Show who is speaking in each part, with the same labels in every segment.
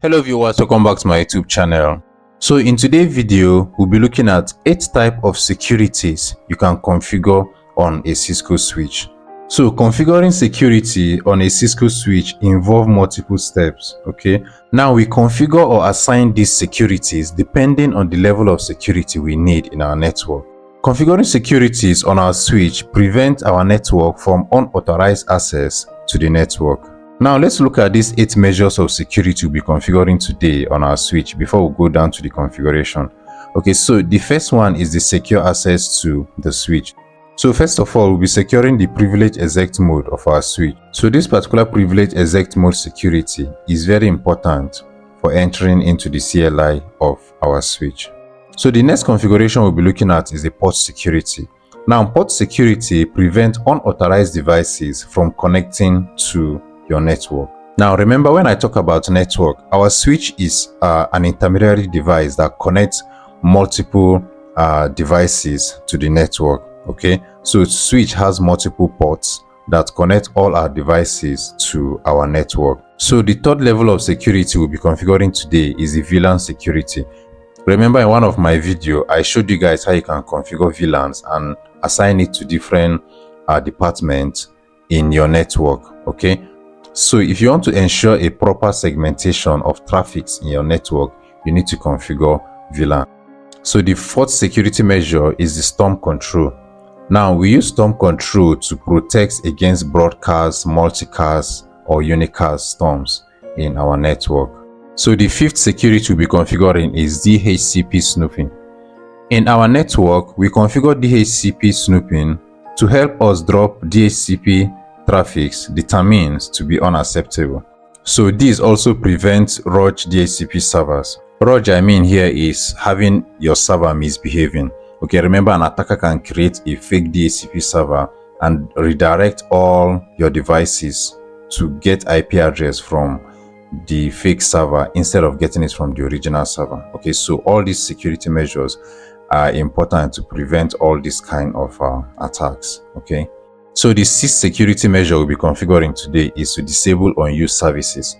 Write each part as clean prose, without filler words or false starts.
Speaker 1: Hello viewers, welcome back to my YouTube channel. So in today's video, we'll be looking at 8 types of securities you can configure on a Cisco switch. So configuring security on a Cisco switch involves multiple steps, okay? Now we configure or assign these securities depending on the level of security we need in our network. Configuring securities on our switch prevents our network from unauthorized access to the network. Now let's look at these 8 measures of security we'll be configuring today on our switch before we go down to the configuration. Okay, so the first one is the secure access to the switch. So first of all, we'll be securing the privilege exec mode of our switch. So this particular privilege exec mode security is very important for entering into the CLI of our switch. So the next configuration we'll be looking at is the port security. Now port security prevents unauthorized devices from connecting to your network. Now remember, when I talk about network, our switch is an intermediary device that connects multiple devices to the network. Okay, so switch has multiple ports that connect all our devices to our network. So the third level of security we'll be configuring today is the VLAN security. Remember, in one of my videos I showed you guys how you can configure VLANs and assign it to different departments in your network. Okay, so if you want to ensure a proper segmentation of traffics in your network, you need to configure VLAN. So the fourth security measure is the storm control. Now we use storm control to protect against broadcast, multicast or unicast storms in our network. So the fifth security we'll be configuring is DHCP snooping. In our network, we configure DHCP snooping to help us drop DHCP traffics determined to be unacceptable. So this also prevents rogue DHCP servers. Rogue, I mean here, is having your server misbehaving. Okay, remember, an attacker can create a fake DHCP server and redirect all your devices to get IP address from the fake server instead of getting it from the original server. Okay, so all these security measures are important to prevent all this kind of attacks. Okay, so the sixth security measure we'll be configuring today is to disable unused services.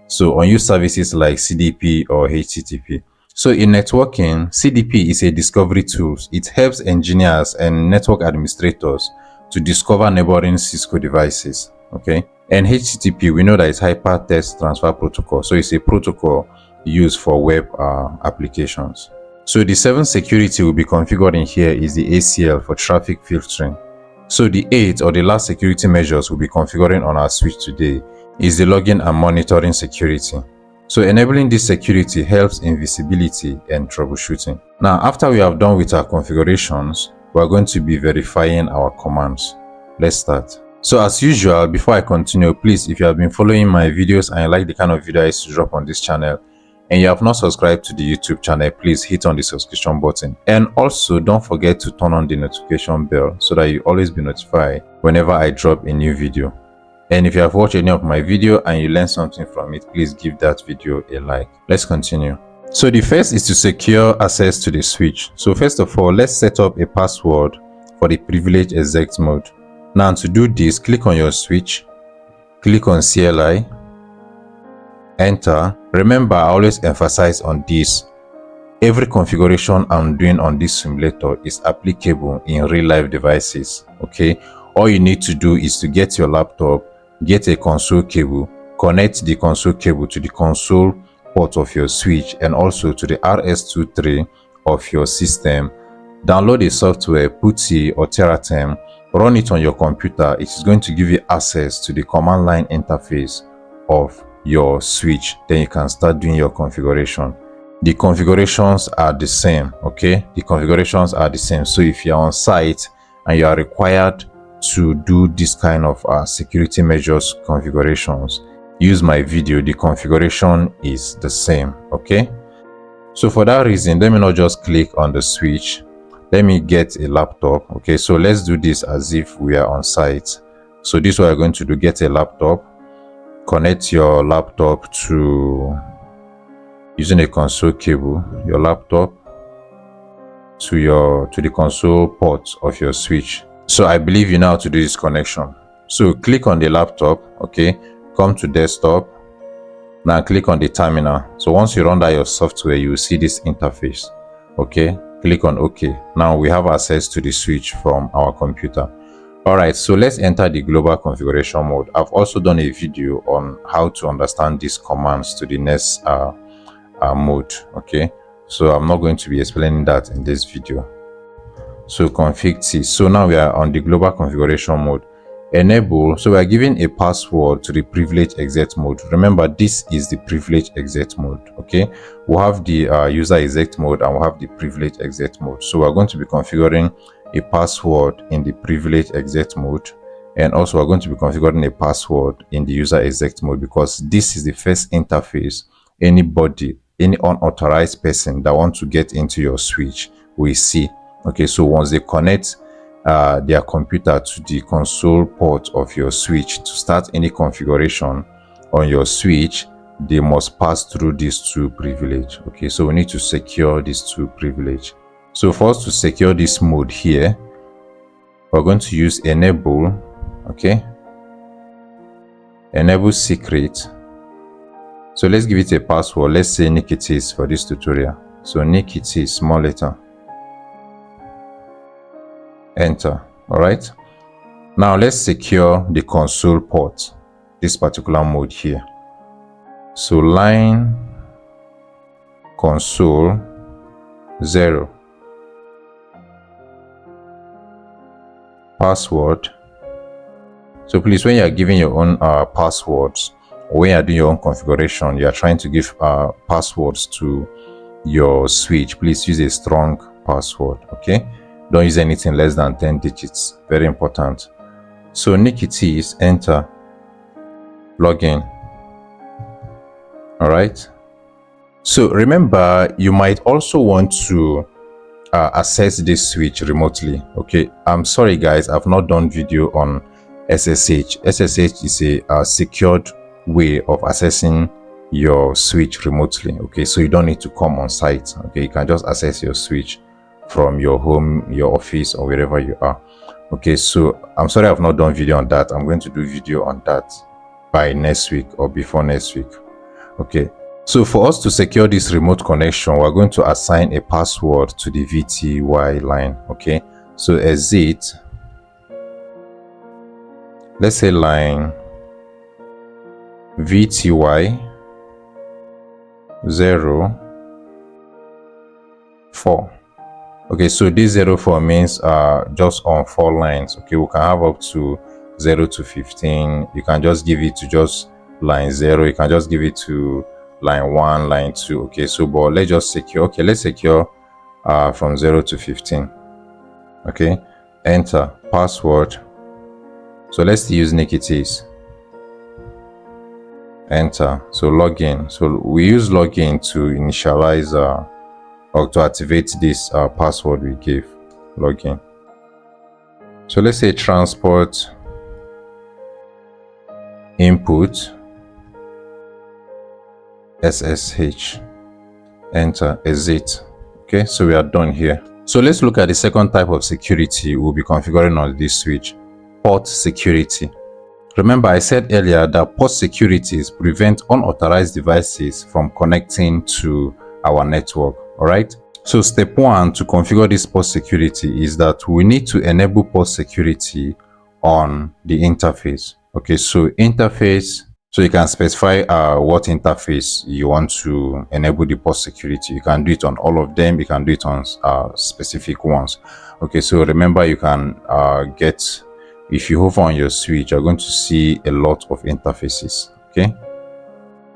Speaker 1: So unused services like CDP or HTTP. So in networking, CDP is a discovery tool. It helps engineers and network administrators to discover neighboring Cisco devices. Okay, and HTTP, we know that it's hypertext transfer protocol. So it's a protocol used for web applications. So the seventh security we'll be configuring here is the ACL for traffic filtering. So the eighth or the last security measures we'll be configuring on our switch today is the logging and monitoring security. So enabling this security helps in visibility and troubleshooting. Now, after we have done with our configurations, we are going to be verifying our commands. Let's start. So as usual, before I continue, please, if you have been following my videos and you like the kind of video I used to drop on this channel, and you have not subscribed to the YouTube channel, please hit on the subscription button. And also don't forget to turn on the notification bell so that you always be notified whenever I drop a new video. And if you have watched any of my video and you learned something from it, please give that video a like. Let's continue. So the first is to secure access to the switch. So first of all, let's set up a password for the privilege exec mode. Now to do this, click on your switch, click on CLI, enter. Remember, I always emphasize on this. Every configuration I'm doing on this simulator is applicable in real life devices. Okay, all you need to do is to get your laptop, get a console cable, connect the console cable to the console port of your switch and also to the RS-23 of your system. Download a software, PuTTY or Teraterm, run it on your computer. It is going to give you access to the command line interface of your switch. Then you can start doing your configuration. The configurations are the same. Okay, the configurations are the same. So if you are on site and you are required to do this kind of security measures configurations, use my video. The configuration is the same. Okay, so for that reason, let me not just click on the switch. Let me get a laptop. Okay, so let's do this as if we are on site. So this is what we're going to do. Get a laptop, connect your laptop to, using a console cable, your laptop to the console port of your switch. So I believe you know how to do this connection. So click on the laptop. Okay, come to desktop. Now click on the terminal. So once you run that your software, you will see this interface. Okay, click on OK. Now we have access to the switch from our computer. All right, so let's enter the global configuration mode. I've also done a video on how to understand these commands to the next mode. Okay, so I'm not going to be explaining that in this video. So config T. So now we are on the global configuration mode. Enable. So we are giving a password to the privilege exec mode. Remember, this is the privilege exec mode. Okay, we have the user exec mode and we have the privilege exec mode. So we're going to be configuring a password in the privilege exec mode, and also we're going to be configuring a password in the user exec mode, because this is the first interface any unauthorized person that wants to get into your switch will see. Okay, so once they connect their computer to the console port of your switch to start any configuration on your switch, they must pass through these two privilege. Okay, so we need to secure these two privilege. So for us to secure this mode here, we're going to use enable. Okay, enable secret. So let's give it a password. Let's say Nick it is for this tutorial. So Nick it is, small letter. Enter. All right, now let's secure the console port, this particular mode here. So line console 0, password. So please, when you are giving your own passwords, or when you are doing your own configuration, you are trying to give passwords to your switch, please use a strong password. Okay, don't use anything less than 10 digits. Very important. So Nick it is, enter, login. All right, so remember, you might also want to access this switch remotely. Okay, I'm sorry guys, I've not done video on SSH. SSH is a secured way of accessing your switch remotely. Okay, so you don't need to come on site. Okay, you can just access your switch from your home, your office, or wherever you are. Okay, so I'm sorry I've not done video on that. I'm going to do video on that by next week or before next week. Okay, so for us to secure this remote connection, we're going to assign a password to the VTY line. Okay, so exit, let's say line VTY 04. Okay, so this 04 means just on 4 lines. Okay, we can have up to 0 to 15. You can just give it to just line 0. You can just give it to line 1, line 2. Okay, so but let's just secure. Okay, let's secure from 0 to 15. Okay, enter, password. So let's use Nick it is, enter. So login. So we use login to initialize or to activate this password we gave, login. So let's say transport input SSH, enter, exit. Okay, so we are done here. So let's look at the second type of security we'll be configuring on this switch, port security. Remember, I said earlier that port securities prevent unauthorized devices from connecting to our network. All right, so step 1 to configure this port security is that we need to enable port security on the interface. Okay, so interface, so you can specify what interface you want to enable the port security. You can do it on all of them, you can do it on specific ones. Okay, so remember, you can get, if you hover on your switch, you're going to see a lot of interfaces. Okay,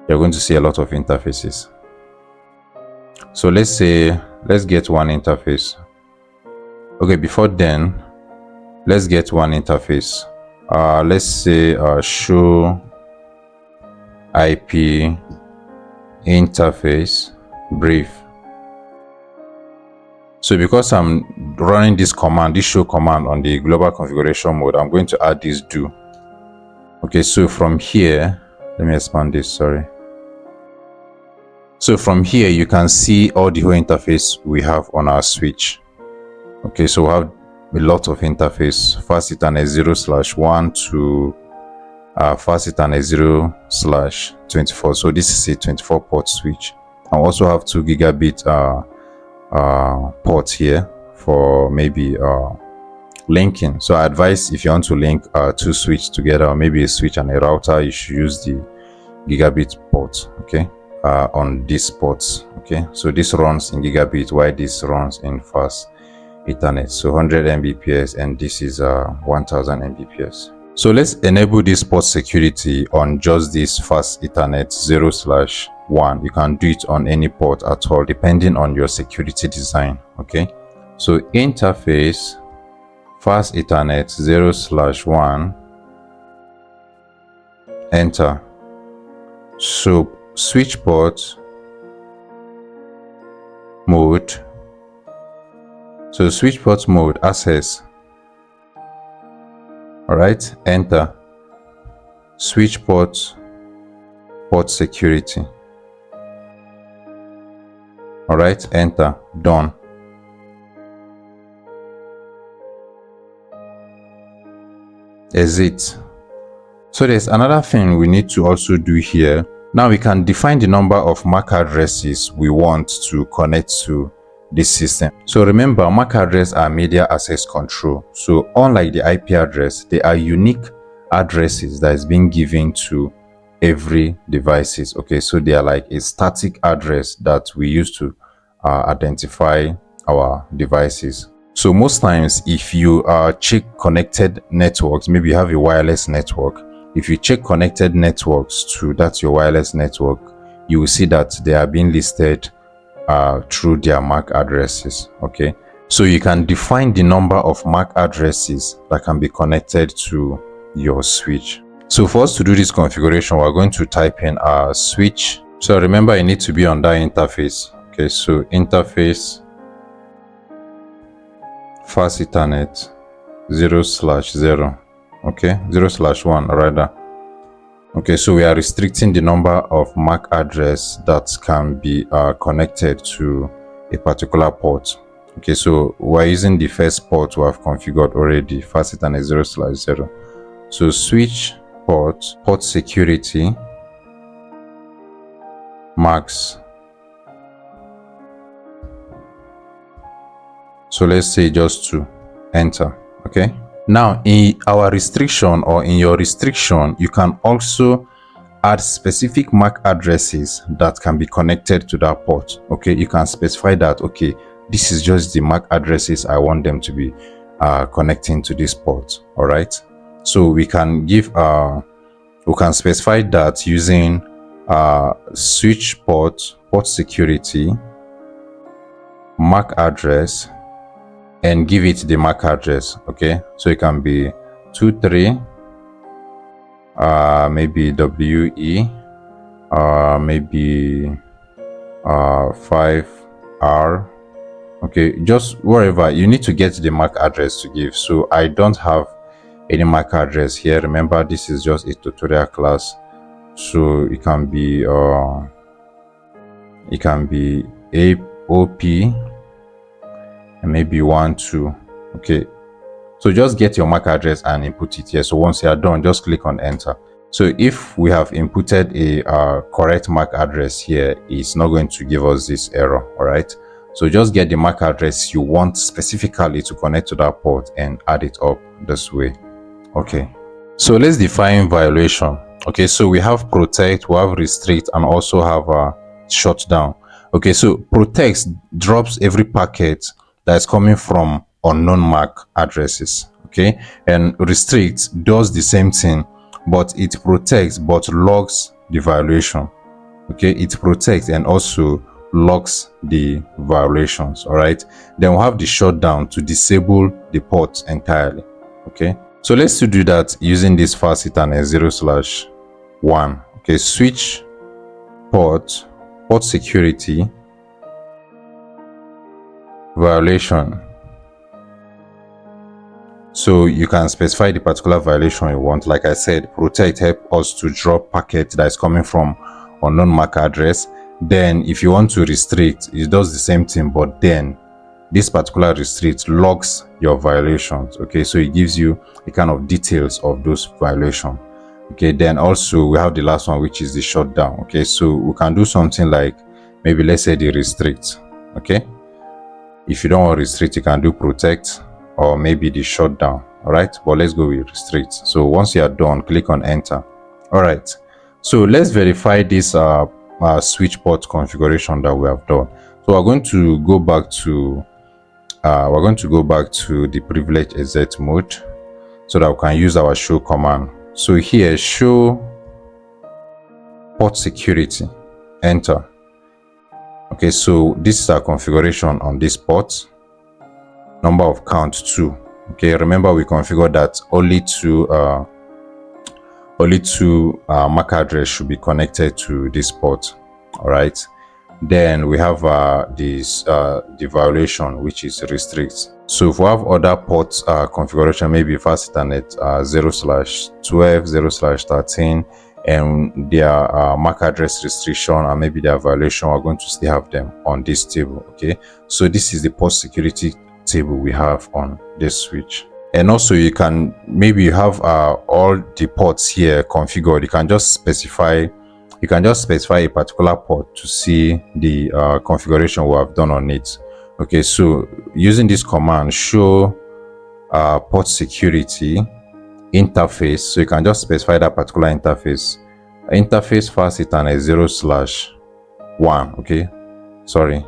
Speaker 1: you're going to see a lot of interfaces. So let's get one interface. Okay, before then, let's get one interface. Let's say show IP interface brief. So because I'm running this command, this show command on the global configuration mode, I'm going to add this do. Okay, so from here, let me expand this, sorry. So from here, you can see all the whole interface we have on our switch. Okay, so we have a lot of interface. First, it's an S0/1 to fast Ethernet 0/24. So this is a 24 port switch. I also have 2 gigabit port here for maybe linking. So I advise, if you want to link 2 switch together, or maybe a switch and a router, you should use the gigabit port, okay, on these ports. Okay, so this runs in gigabit while this runs in fast Ethernet, so 100 Mbps, and this is 1000 Mbps. So let's enable this port security on just this fast Ethernet 0/1. You can do it on any port at all, depending on your security design. Okay, so interface fast Ethernet 0/1, enter. So switch port mode. So switch port mode, access. All right, enter. Switch port security. All right, enter. Done. Exit. So there's another thing we need to also do here. Now we can define the number of MAC addresses we want to connect to this system. So remember, MAC addresses are media access control. So unlike the IP address, they are unique addresses that is being given to every devices. Okay, so they are like a static address that we use to identify our devices. So most times, if you check connected networks, maybe you have a wireless network. If you check connected networks to your wireless network, you will see that they are being listed through their MAC addresses. Okay, so you can define the number of MAC addresses that can be connected to your switch. So for us to do this configuration, we're going to type in switch. So remember, you need to be on that interface. Okay, so interface fast Ethernet 0/0. Okay, 0/1 rather. Okay, so we are restricting the number of MAC address that can be connected to a particular port. Okay, so we're using the first port we have configured already, fast Ethernet 0/0. So switch port security max. So let's say just 2, enter. Okay, now in our restriction, or in your restriction, you can also add specific MAC addresses that can be connected to that port. Okay, you can specify that, okay, this is just the MAC addresses I want them to be connecting to this port. All right, so we can specify that using switch port security MAC address, and give it the MAC address. Okay, so it can be 23 maybe WE, maybe 5R. Okay, just wherever you need to get the MAC address to give. So I don't have any MAC address here. Remember, this is just a tutorial class, so it can be AOP and maybe 1, 2. Okay, so just get your MAC address and input it here. So once you are done, just click on enter. So if we have inputted a correct MAC address here, it's not going to give us this error. All right, so just get the MAC address you want specifically to connect to that port and add it up this way. Okay, so let's define violation. Okay, so we have protect, we have restrict, and also have shut down. Okay, so protect drops every packet that is coming from unknown MAC addresses. Okay, and restrict does the same thing, but it protects but logs the violation. Okay, it protects and also logs the violations. All right, then we'll have the shutdown to disable the ports entirely. Okay, so let's do that using this fast Ethernet 0/1. Okay, switch port security violation. So you can specify the particular violation you want. Like I said, protect help us to drop packet that is coming from unknown MAC address. Then if you want to restrict, it does the same thing, but then this particular restrict logs your violations. Okay, so it gives you the kind of details of those violations. Okay, then also we have the last one, which is the shutdown. Okay, so we can do something like, maybe let's say the restrict. Okay, if you don't want restrict, you can do protect or maybe the shutdown. All right, but let's go with restrict. So once you are done, click on enter. All right, so let's verify this switch port configuration that we have done. So we're going to go back to the privilege exit mode so that we can use our show command. So here, show port security, enter. Okay, so this is our configuration on this port. Number of count 2. Okay, remember we configured that only two MAC address should be connected to this port. All right, then we have the violation, which is restrict. So if we have other port configuration, maybe fast Ethernet 0/12, 0/13, and their MAC address restriction and maybe their violation, we're going to still have them on this table. Okay, so this is the port security table we have on this switch. And also you can, maybe you have all the ports here configured. You can just specify a particular port to see the configuration we have done on it. Okay, so using this command, show port security interface, so you can just specify that particular interface fast Ethernet 0/1. okay, sorry,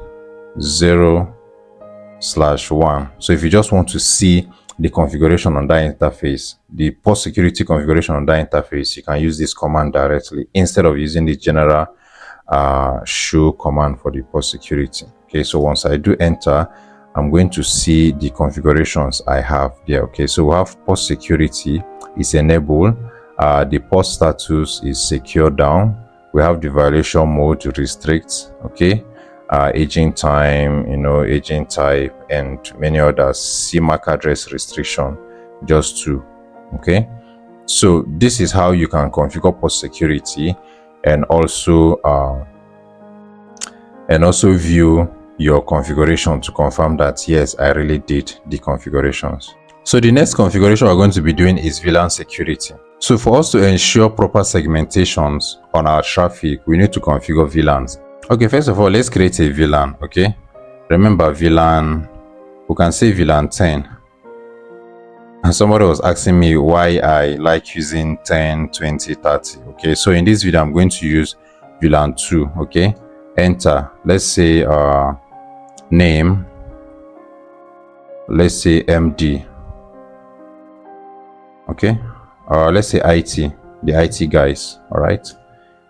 Speaker 1: 0/1. So if you just want to see the configuration on that interface, the port security configuration on that interface, you can use this command directly instead of using the general show command for the port security. Okay, so once I do enter, I'm going to see the configurations I have there. Okay, so we have port security is enabled, the port status is secure down, we have the violation mode restrict, okay, aging time, aging type, and many others. CMAC address restriction, just 2. Okay, so this is how you can configure port security and also view your configuration to confirm that yes, I really did the configurations. So the next configuration we're going to be doing is VLAN security. So for us to ensure proper segmentations on our traffic, we need to configure VLANs. Okay, first of all, let's create a VLAN. Okay, remember VLAN, we can say VLAN 10. And somebody was asking me why I like using 10, 20, 30. Okay, so in this video I'm going to use VLAN 2. Okay, enter. Let's say name, let's say MD. Okay, let's say IT, the IT guys. All right,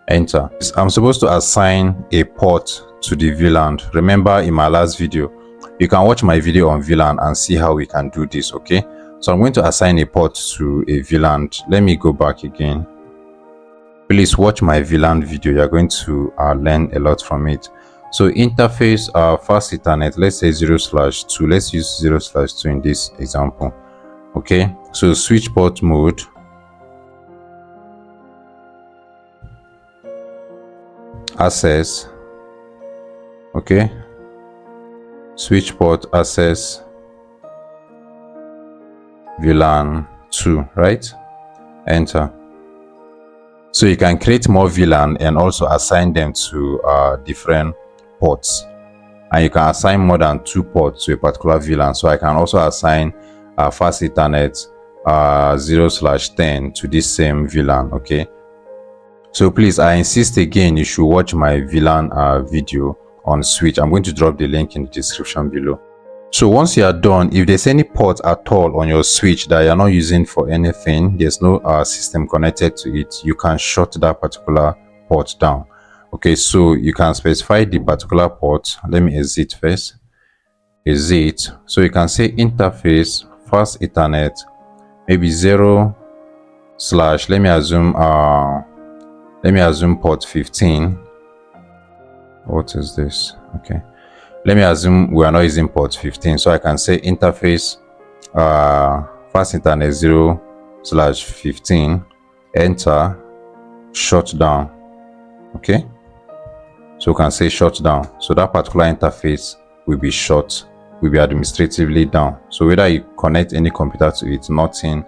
Speaker 1: enter. I'm supposed to assign a port to the VLAN. Remember in my last video, you can watch my video on VLAN and see how we can do this. Okay, so I'm going to assign a port to a VLAN. Let me go back again. Please watch my VLAN video, you're going to learn a lot from it. So interface fast Ethernet, let's say 0/2. Let's use 0/2 in this example. Okay, so switch port mode, access. Okay, switch port access VLAN 2, right? Enter. So you can create more VLAN and also assign them to different ports, and you can assign more than 2 ports to a particular VLAN. So I can also assign fast Ethernet 0/10 to this same VLAN. Okay, so please, I insist again, you should watch my VLAN video on switch. I'm going to drop the link in the description below. So once you are done, if there's any port at all on your switch that you're not using for anything, there's no system connected to it, you can shut that particular port down. Okay, so you can specify the particular port. Let me exit first. Exit. So you can say interface fast Ethernet, maybe 0/ let me assume port 15. What is this? Okay, let me assume we are not using port 15, so I can say interface fast Ethernet 0/15, enter, shut down. Okay, so we can say shut down. So that particular interface will be shut, will be administratively down. So whether you connect any computer to it, nothing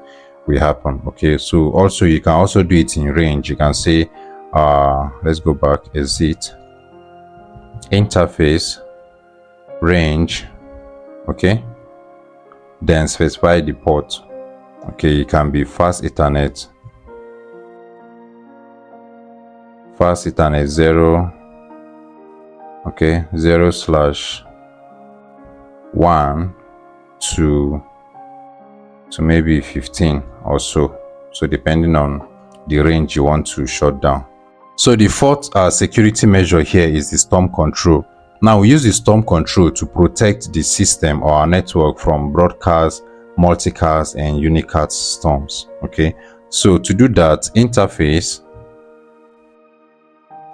Speaker 1: will happen. Okay, so also you can also do it in range. You can say let's go back, exit, interface, range, okay, then specify the port. Okay, it can be fast Ethernet 0, okay, 0/1 to maybe 15 or so depending on the range you want to shut down. So the fourth security measure here is the storm control. Now we use the storm control to protect the system or our network from broadcast, multicast, and unicast storms. Okay, so to do that, interface.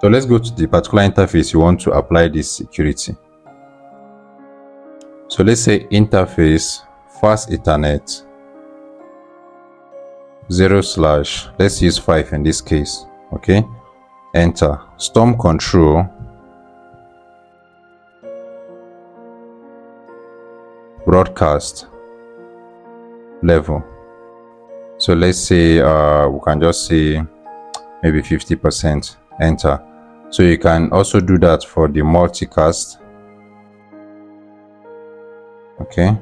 Speaker 1: So let's go to the particular interface you want to apply this security. So let's say interface fast Ethernet 0/ let's use 5 in this case. Okay, enter, storm control, broadcast level. So let's say we can just say maybe 50%, enter. So you can also do that for the multicast. Okay,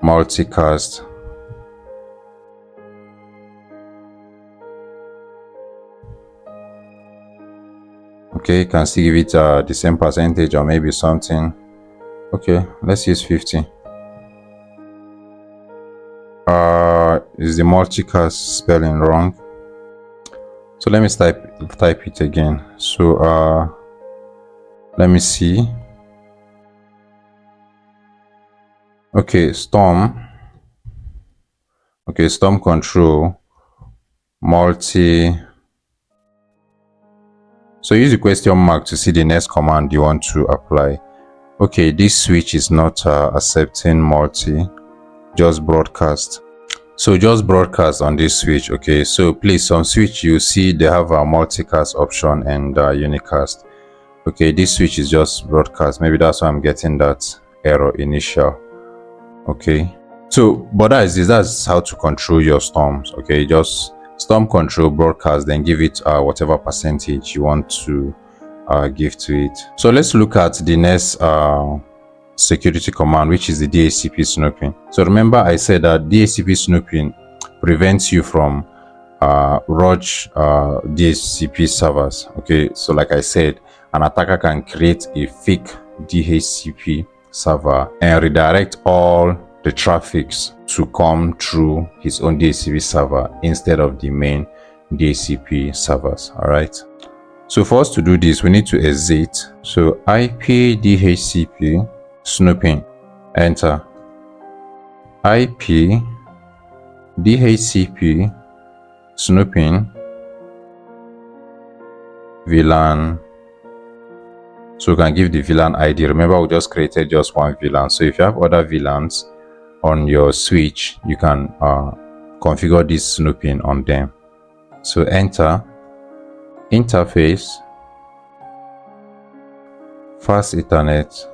Speaker 1: multicast, okay, you can still give it the same percentage or maybe something. Okay, let's use 50. Is the multicast spelling wrong? So let me type it again. So let me see. Okay, storm control multi. So use the question mark to see the next command you want to apply. Okay, this switch is not accepting multi, just broadcast. So just broadcast on this switch. Okay, so please, some switch you see they have a multicast option and unicast. Okay, this switch is just broadcast. Maybe that's why I'm getting that error initial. Okay, so but that's how to control your storms. Okay, just storm control, broadcast, then give it whatever percentage you want to give to it. So let's look at the next security command, which is the DHCP snooping. So remember I said that DHCP snooping prevents you from rogue DHCP servers. Okay, so like I said, an attacker can create a fake DHCP server and redirect all the traffics to come through his own DHCP server instead of the main DHCP servers. All right, so for us to do this, we need to exit. So IP DHCP snooping, enter, IP DHCP snooping VLAN. So we can give the VLAN ID. Remember, we just created just one VLAN. So if you have other VLANs on your switch, you can configure this snooping on them. So enter, interface fast Ethernet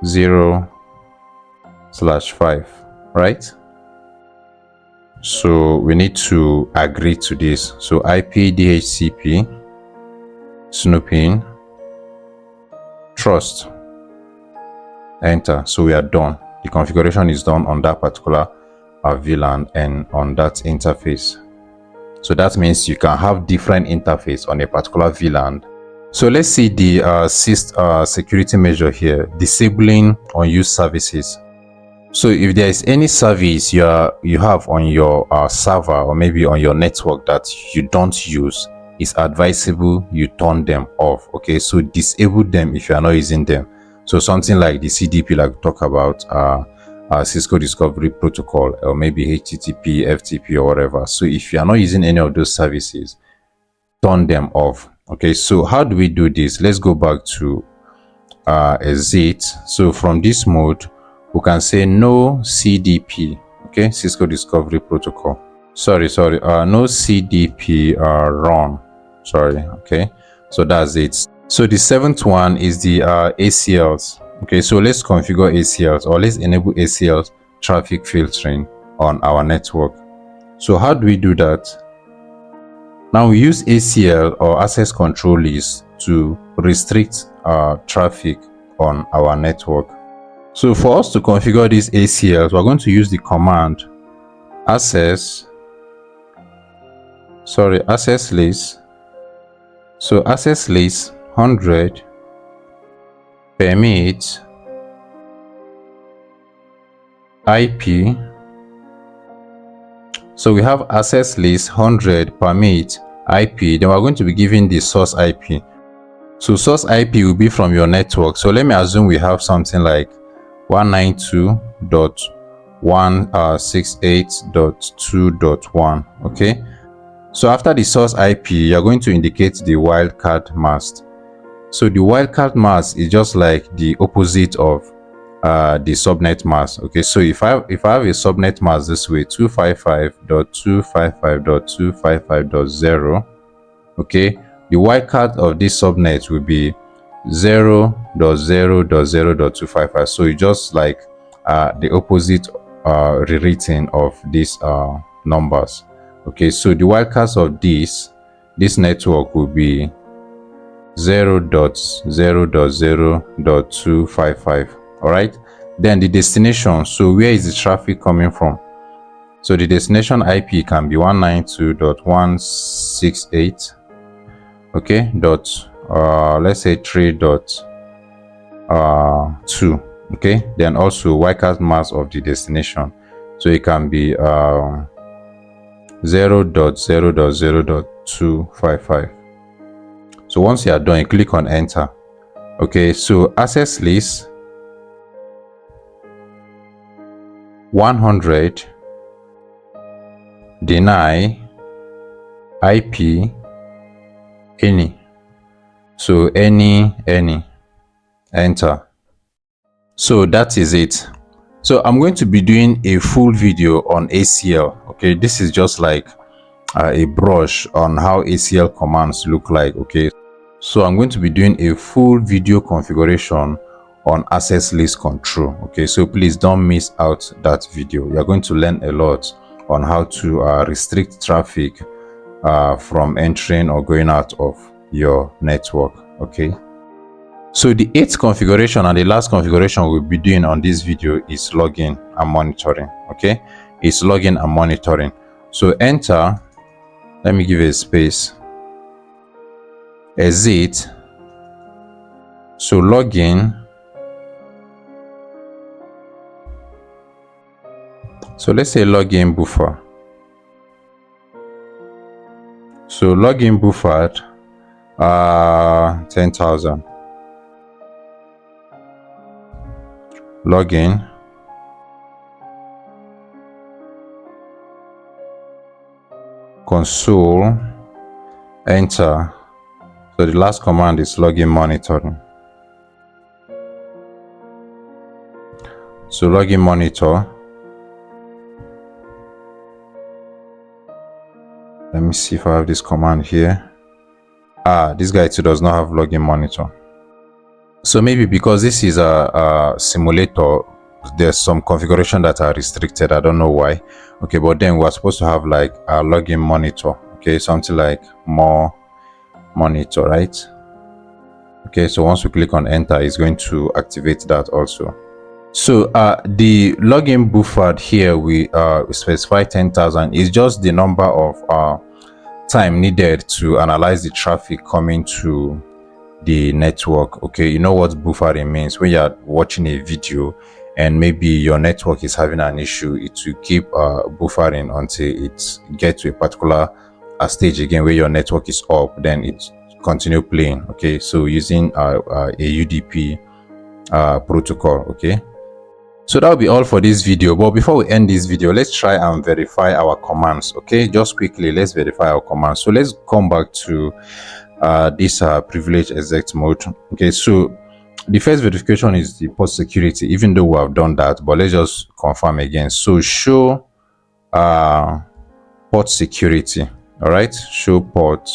Speaker 1: 0/5, right? So we need to agree to this. So IP DHCP snooping trust, enter. So we are done. The configuration is done on that particular VLAN and on that interface. So that means you can have different interface on a particular VLAN. So let's see the sixth security measure here, disabling unused services. So if there is any service you have on your server or maybe on your network that you don't use, it's advisable you turn them off. Okay, so disable them if you are not using them. So something like the CDP, like we talk about, Cisco Discovery Protocol, or maybe HTTP, FTP, or whatever. So if you are not using any of those services, turn them off. Okay, so how do we do this? Let's go back to exit. So from this mode, we can say no CDP. Okay, Cisco Discovery Protocol. Sorry, no CDP run. Sorry. Okay, so that's it. So the seventh one is the ACLs. Okay, so let's configure ACLs, or let's enable ACLs traffic filtering on our network. So how do we do that? Now we use ACL or access control list to restrict traffic on our network. So for us to configure these ACLs, we're going to use the command access list. So access list 100 permit IP. So we have access list 100 permit IP, then we're going to be given the source IP. So source IP will be from your network. So let me assume we have something like 192.168.2.1. okay. So after the source IP, you're going to indicate the wildcard mask. So the wildcard mask is just like the opposite of the subnet mask. Okay, so if I have a subnet mask this way, 255.255.255.0, okay, the wildcard of this subnet will be 0.0.0.255. so it's just like the opposite rewritten of these numbers. Okay, so the wildcards of this network will be 0.0.0.255. all right, then the destination, so where is the traffic coming from? So the destination IP can be 192.168, okay, let's say 3.2, okay. Then also wildcard mask of the destination, so it can be 0.0.0.255. So once you are done, you click on enter. Okay, so access list 100 deny IP any. So any enter. So that is it. So I'm going to be doing a full video on ACL. Okay, this is just like a brush on how ACL commands look like. Okay, so I'm going to be doing a full video configuration on access list control. Okay, so please don't miss out that video. You're going to learn a lot on how to restrict traffic from entering or going out of your network. Okay, so the 8th configuration and the last configuration we'll be doing on this video is login and monitoring. Okay, it's login and monitoring. So enter, let me give it a space, exit, so login, so let's say login buffer. So login buffered 10,000. Login, console, enter. So the last command is login monitoring. So login monitor, let me see if I have this command here. This guy too does not have login monitor. So maybe because this is a simulator, there's some configuration that are restricted. I don't know why. Okay, but then we're supposed to have like a login monitor. Okay, something like more monitor, right? Okay, so once we click on enter, it's going to activate that also. So the login buffered here, we specify 10,000 is just the number of time needed to analyze the traffic coming to the network. Okay, you know what buffering means. When you're watching a video and maybe your network is having an issue, it will keep buffering until it gets to a particular stage again where your network is up, then it continue playing. Okay, so using a UDP protocol. Okay, so that will be all for this video. But before we end this video, let's try and verify our commands. Okay, just quickly, let's verify our commands. So let's come back to this privilege exec mode. Okay, so the first verification is the port security, even though we have done that, but let's just confirm again. So show port security. All right, show port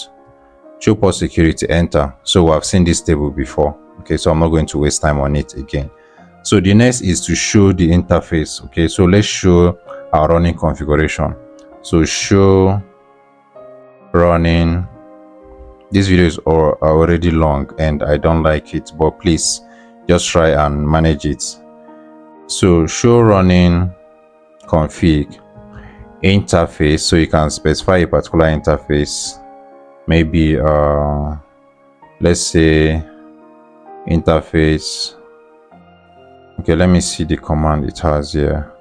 Speaker 1: security, enter. So we have seen this table before. Okay, so I'm not going to waste time on it again. So the next is to show the interface. Okay, so let's show our running configuration. So show running. This video is already long and I don't like it, but please just try and manage it. So show running config interface, so you can specify a particular interface, maybe let's say interface. Okay, let me see the command it has here.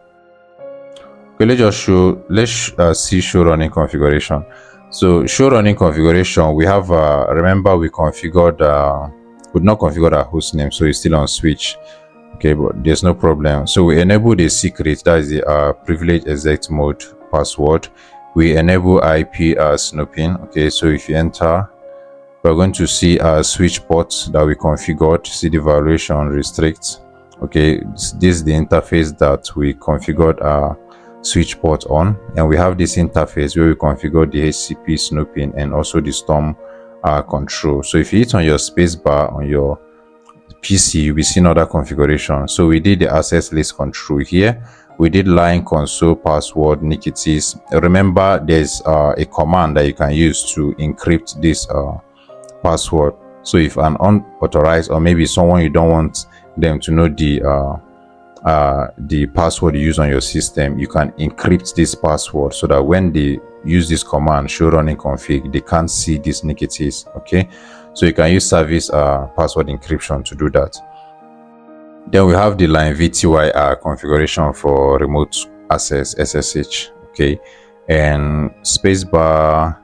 Speaker 1: Okay, let's see show running configuration. So show running configuration, we have remember we configured would not configure our host name, so it's still on switch. Okay, but there's no problem. So we enable the secret, that is the privilege exec mode password. We enable IP snooping. Okay, so if you enter, we're going to see our switch ports that we configured. See the evaluation restrict. Okay, this is the interface that we configured our switch port on, and we have this interface where we configure the DHCP snooping and also the storm control. So if you hit on your space bar on your PC, you'll be seeing other configuration. So we did the access list control here. We did line console password iniquities. Remember, there's a command that you can use to encrypt this password. So if an unauthorized or maybe someone you don't want them to know the password you use on your system, you can encrypt this password so that when they use this command show running config, they can't see these iniquities. Okay, so you can use service password encryption to do that. Then we have the line VTY configuration for remote access SSH. Okay, and spacebar,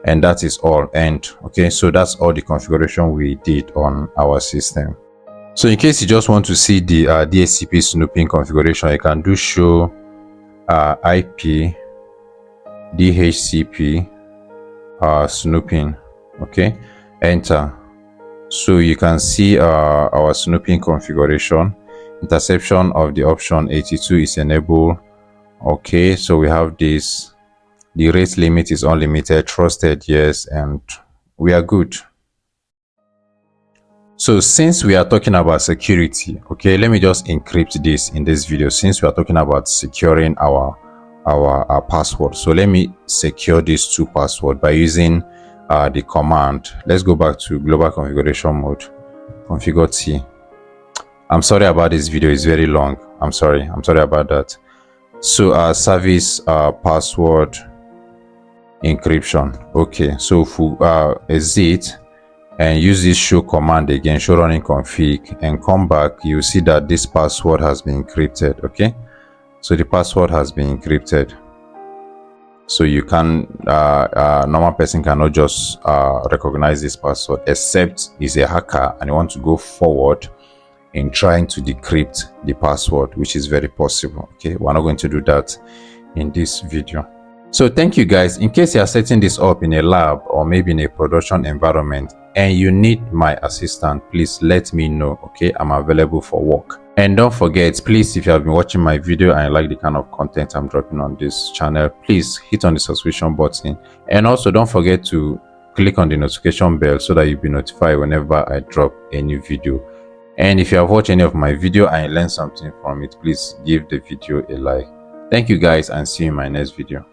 Speaker 1: and that is all. And okay, so that's all the configuration we did on our system. So in case you just want to see the DHCP snooping configuration, you can do show IP DHCP snooping. Okay, enter. So you can see our snooping configuration. Interception of the option 82 is enabled. Okay, so we have this. The rate limit is unlimited, trusted, yes, and we are good. So since we are talking about security, okay, let me just encrypt this in this video. Since we are talking about securing our password, so let me secure these two passwords by using the command. Let's go back to global configuration mode, configure T. I'm sorry about this video, it's very long. I'm sorry about that. So service password encryption. Okay, so if we exit and use this show command again, show running config, and come back, you see that this password has been encrypted. Okay, so the password has been encrypted, so you can normal person cannot just recognize this password, except he's a hacker and you want to go forward in trying to decrypt the password, which is very possible. Okay, we're not going to do that in this video. So thank you guys. In case you are setting this up in a lab or maybe in a production environment and you need my assistance, please let me know. Okay, I'm available for work. And don't forget, please, if you have been watching my video and you like the kind of content I'm dropping on this channel, please hit on the subscription button, and also don't forget to click on the notification bell so that you'll be notified whenever I drop a new video. And if you have watched any of my video and you learned something from it, please give the video a like. Thank you guys, and see you in my next video.